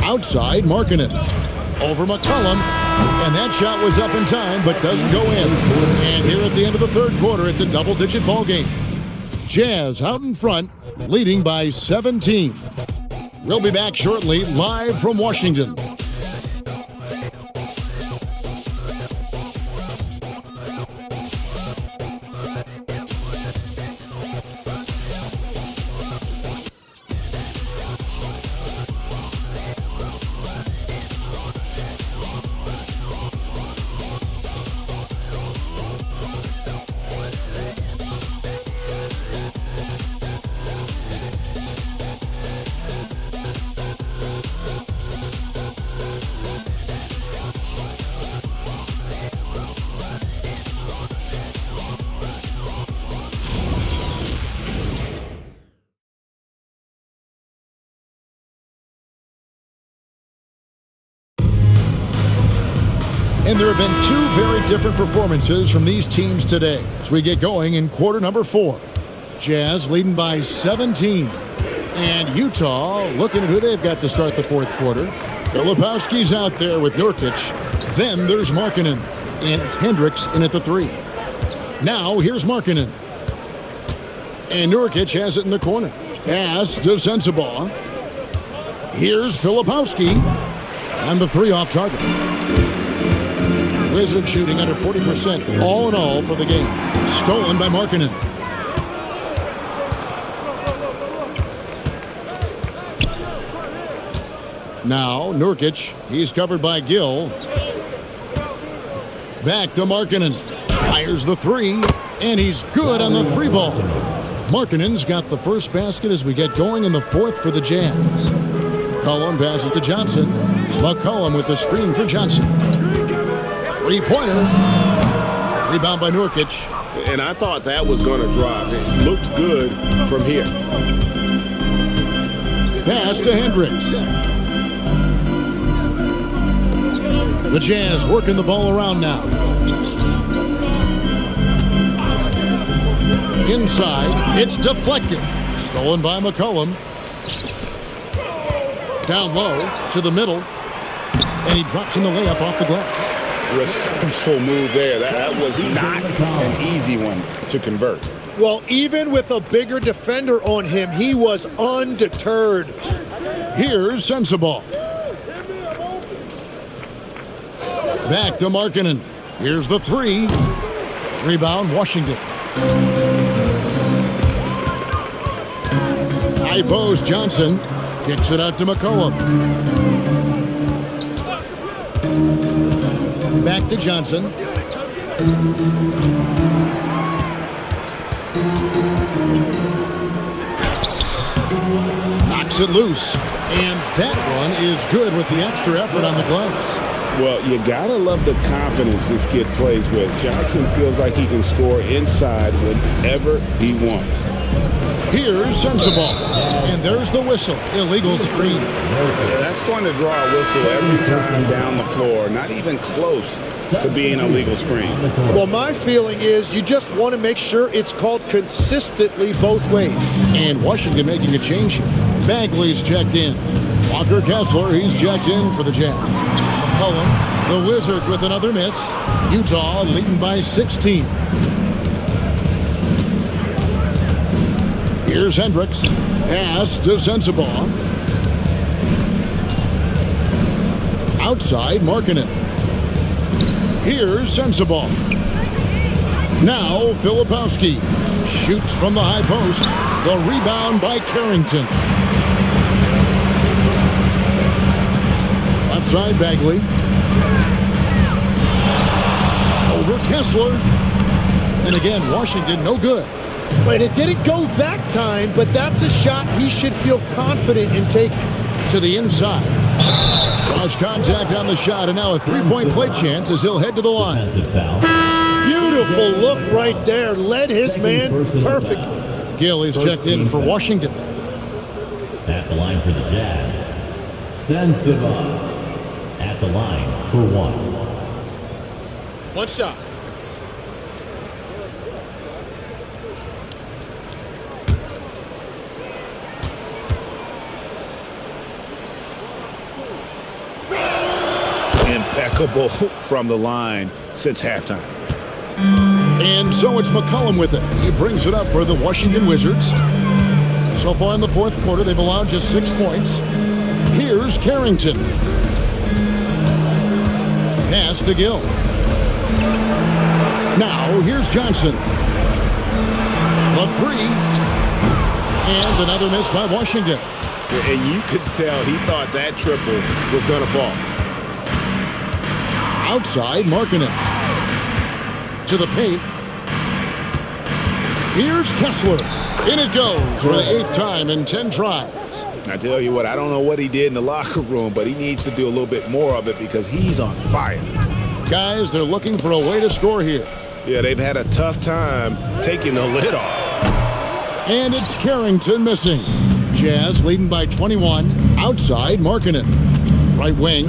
Outside, Markkanen. Over McCollum. And that shot was up in time, but doesn't go in. And here at the end of the third quarter, it's a double-digit ball game. Jazz out in front, leading by 17. We'll be back shortly, live from Washington. And there have been 2 very different performances from these teams today as we get going in quarter number 4. Jazz leading by 17. And Utah looking at who they've got to start the fourth quarter. Filipowski's out there with Nurkic. Then there's Markkanen. And it's Hendricks in at the 3. Now here's Markkanen. And Nurkic has it in the corner. Pass to Sensabaugh. Here's Filipowski. And the 3 off target. Wizards shooting under 40% all in all for the game. Stolen by Markkanen. Now Nurkic. He's covered by Gill. Back to Markkanen. Fires the 3. And he's good on the 3 ball. Markkanen's got the first basket as we get going in the fourth for the Jazz. McCollum passes to Johnson. McCollum with the screen for Johnson. 3-pointer. Rebound by Nurkic. And I thought that was going to drop. It looked good from here. Pass to Hendricks. The Jazz working the ball around now. Inside, it's deflected. Stolen by McCollum. Down low to the middle. And he drops in the layup off the glass. Resourceful move there. That was not an easy one to convert. Well, even with a bigger defender on him, he was undeterred. Here's Sensabaugh. Back to Markkanen. Here's the 3. Rebound, Washington. High post, Johnson. Kicks it out to McCollum. Back to Johnson. Knocks it loose. And that one is good with the extra effort on the glass. Well, you got to love the confidence this kid plays with. Johnson feels like he can score inside whenever he wants. Here's Sensabaugh. And there's the whistle. Illegal screen. Yeah, that's going to draw a whistle every time down the floor. Not even close to being a legal screen. Well, my feeling is you just want to make sure it's called consistently both ways. And Washington making a change here. Bagley's checked in. Walker Kessler, he's checked in for the Jazz. McCollum, the Wizards with another miss. Utah leading by 16. Here's Hendricks. Pass to Sensabaugh. Outside, Markkanen. Here's Sensabaugh. Now, Filipowski shoots from the high post. The rebound by Carrington. Left side, Bagley. Over Kessler. And again, Washington, no good. But it didn't go that time, but that's a shot he should feel confident in taking. To the inside. Cross contact on the shot, and now a three-point play chance as he'll head to the line. Beautiful look right there. Led his man perfect. Gill is checked in for Washington. At the line for the Jazz, Sensabaugh. At the line for one. One shot. Impeccable from the line since halftime. And so it's McCollum with it. He brings it up for the Washington Wizards. So far in the fourth quarter, they've allowed just 6 points. Here's Carrington. Pass to Gill. Now, here's Johnson. A three. And another miss by Washington. And you could tell he thought that triple was going to fall. Outside, Markkanen. To the paint. Here's Kessler. In it goes for the 8th time in 10 tries. I tell you what, I don't know what he did in the locker room, but he needs to do a little bit more of it because he's on fire. Guys, they're looking for a way to score here. Yeah, they've had a tough time taking the lid off. And it's Carrington missing. Jazz leading by 21. Outside, Markkanen. Right wing.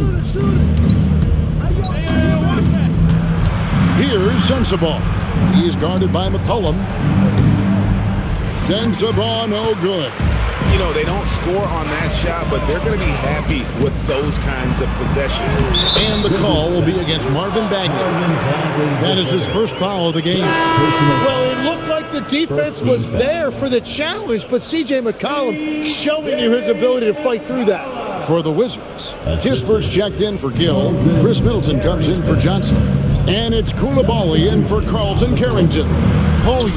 Here's Sensabaugh. He's guarded by McCollum. Sensabaugh, no good. You know, they don't score on that shot, but they're going to be happy with those kinds of possessions. And the call will be against Marvin Bagley. That is his first foul of the game. Well, it looked like the defense was there for the challenge, but C.J. McCollum showing you his ability to fight through that. For the Wizards, Kisper's checked in for Gill. Chris Middleton comes in for Johnson. And it's Koulibaly in for Carlton Carrington. Collier.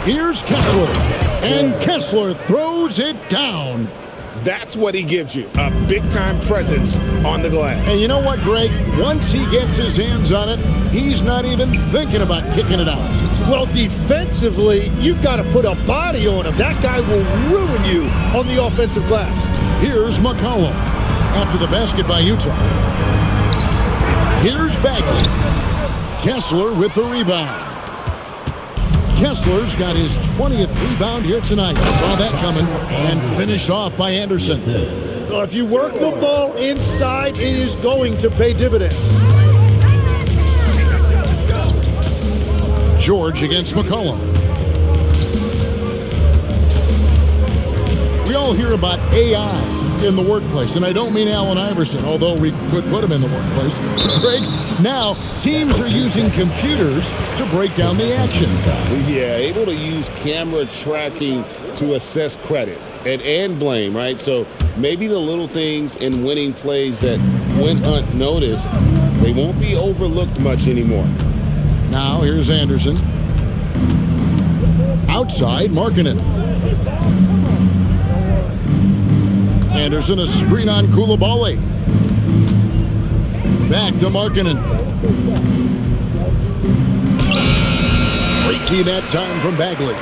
Here's Kessler. And Kessler throws it down. That's what he gives you, a big-time presence on the glass. And you know what, Greg? Once he gets his hands on it, he's not even thinking about kicking it out. Well, defensively, you've got to put a body on him. That guy will ruin you on the offensive glass. Here's McCollum after the basket by Utah. Here's Bagley. Kessler with the rebound. Kessler's got his 20th rebound here tonight. Saw that coming and finished off by Anderson. So if you work the ball inside, it is going to pay dividends. George against McCollum. We all hear about AI in the workplace, and I don't mean Allen Iverson, although we could put him in the workplace. Greg, now teams are using computers to break down the action. Yeah, able to use camera tracking to assess credit and blame, right? So maybe the little things in winning plays that went unnoticed, they won't be overlooked much anymore. Now here's Anderson. Outside, Markkanen. Anderson, a screen on Koulibaly. Back to Markkanen. Great key that time from Bagley.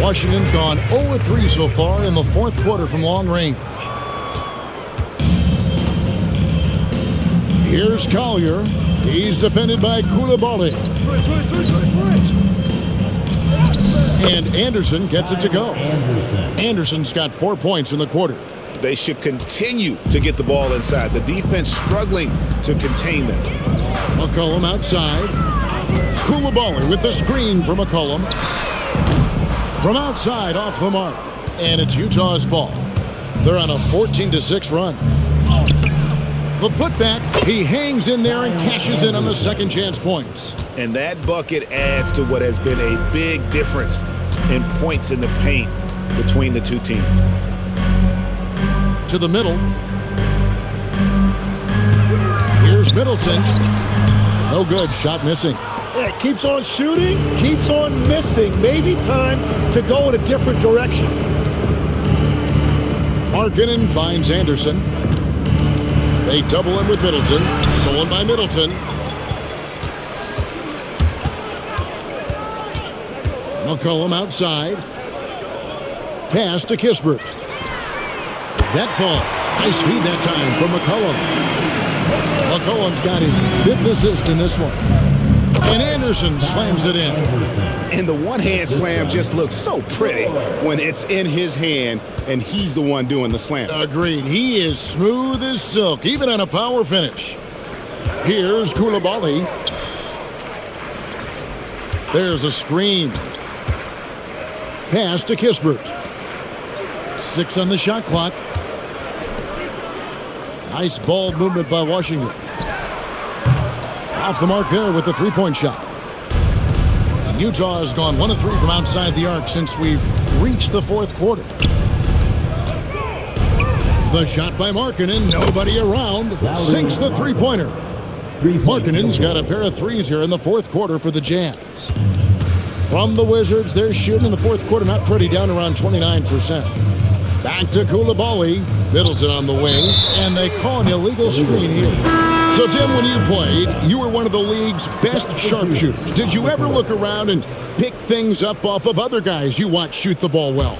Washington's gone 0-3 so far in the fourth quarter from long range. Here's Collier. He's defended by Koulibaly. And Anderson gets it to go. Anderson's got 4 points in the quarter. They should continue to get the ball inside. The defense struggling to contain them. McCollum outside. Coulibaly with the screen from McCollum. From outside, off the mark. And it's Utah's ball. They're on a 14-6 run. The putback, he hangs in there and cashes in on the second chance points. And that bucket adds to what has been a big difference in points in the paint between the two teams. To the middle. Here's Middleton. No good. Shot missing. Yeah, keeps on shooting, keeps on missing. Maybe time to go in a different direction. Markkanen finds Anderson. They double him with Middleton. Stolen by Middleton. McCollum outside. Pass to Kispert. That falls. Nice feed that time from McCollum. McCollum's got his 5th assist in this one. And Anderson slams it in. And the one-hand slam just looks so pretty when it's in his hand and he's the one doing the slam. Agreed. He is smooth as silk, even on a power finish. Here's Coulibaly. There's a screen. Pass to Kispert. 6 on the shot clock. Nice ball movement by Washington. Off the mark there with the three-point shot. Utah has gone 1 of 3 from outside the arc since we've reached the fourth quarter. The shot by Markkanen, nobody around, sinks the three-pointer. Markkanen's got a pair of threes here in the fourth quarter for the Jazz. From the Wizards, they're shooting in the fourth quarter, not pretty, down around 29%. Back to Coulibaly. Middleton on the wing, and they call an illegal screen here. So, Tim, when you played, you were one of the league's best sharpshooters. Did you ever look around and pick things up off of other guys you watch shoot the ball well?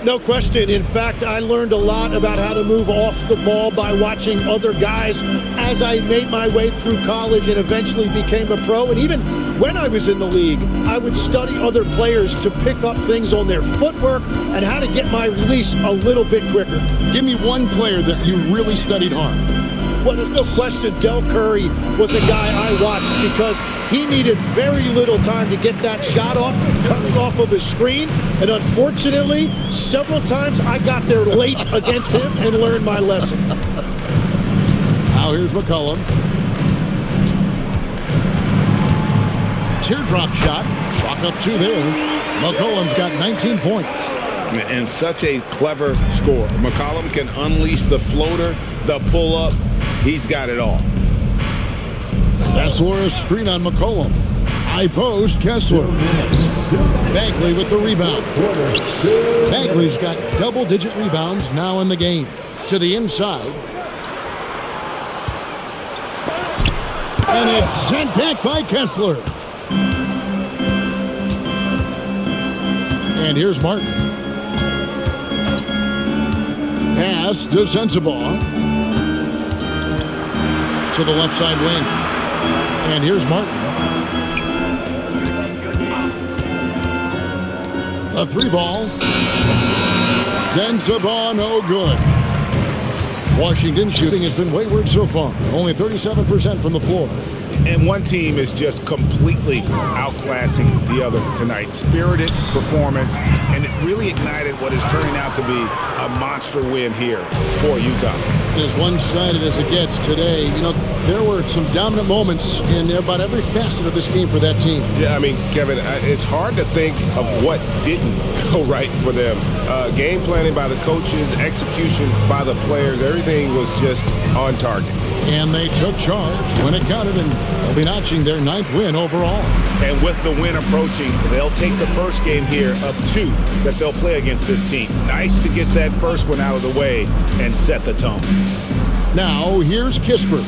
No question. In fact, I learned a lot about how to move off the ball by watching other guys as I made my way through college and eventually became a pro. And even when I was in the league, I would study other players to pick up things on their footwork and how to get my release a little bit quicker. Give me one player that you really studied hard. Well, there's no question Del Curry was a guy I watched because he needed very little time to get that shot off, coming off of his screen. And unfortunately, several times I got there late against him and learned my lesson. Now here's McCollum. Teardrop shot. Chalk up 2 there. McCollum's got 19 points. And such a clever scorer. McCollum can unleash the floater, the pull-up. He's got it all. Kessler, a screen on McCollum. High post, Kessler. Bagley with the rebound. Bagley's got double-digit rebounds now in the game. To the inside. And it's sent back by Kessler. And here's Martin. Pass to Sensabaugh. To the left side wing. And here's Martin. A 3-ball. Sensabaugh, no good. Washington shooting has been wayward so far. Only 37% from the floor. And one team is just completely outclassing the other tonight. Spirited performance, and it really ignited what is turning out to be a monster win here for Utah. As one-sided as it gets today, you know, there were some dominant moments in about every facet of this game for that team. Yeah, I mean, Kevin, it's hard to think of what didn't go right for them. Game planning by the coaches, execution by the players, everything was just on target. And they took charge when it counted, and they'll be notching their 9th win overall. And with the win approaching, they'll take the first game here of 2 that they'll play against this team. Nice to get that first one out of the way and set the tone. Now, here's Kispert.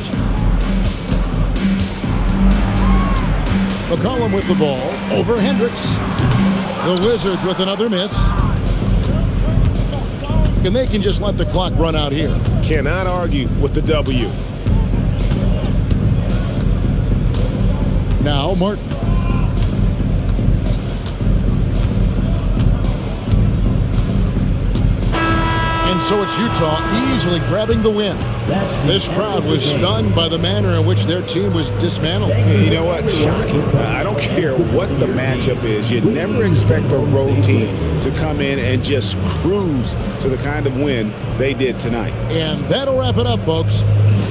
McCollum with the ball over Hendricks. The Wizards with another miss. And they can just let the clock run out here. Cannot argue with the W. Now, Martin. And so it's Utah easily grabbing the win. This crowd was stunned by the manner in which their team was dismantled. You know what? Shocking. I don't care what the matchup is. You never expect a road team to come in and just cruise to the kind of win they did tonight. And that'll wrap it up, folks.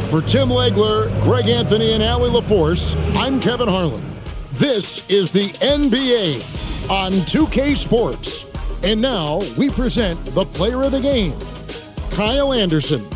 For Tim Legler, Greg Anthony, and Allie LaForce, I'm Kevin Harlan. This is the NBA on 2K Sports. And now we present the player of the game, Kyle Anderson.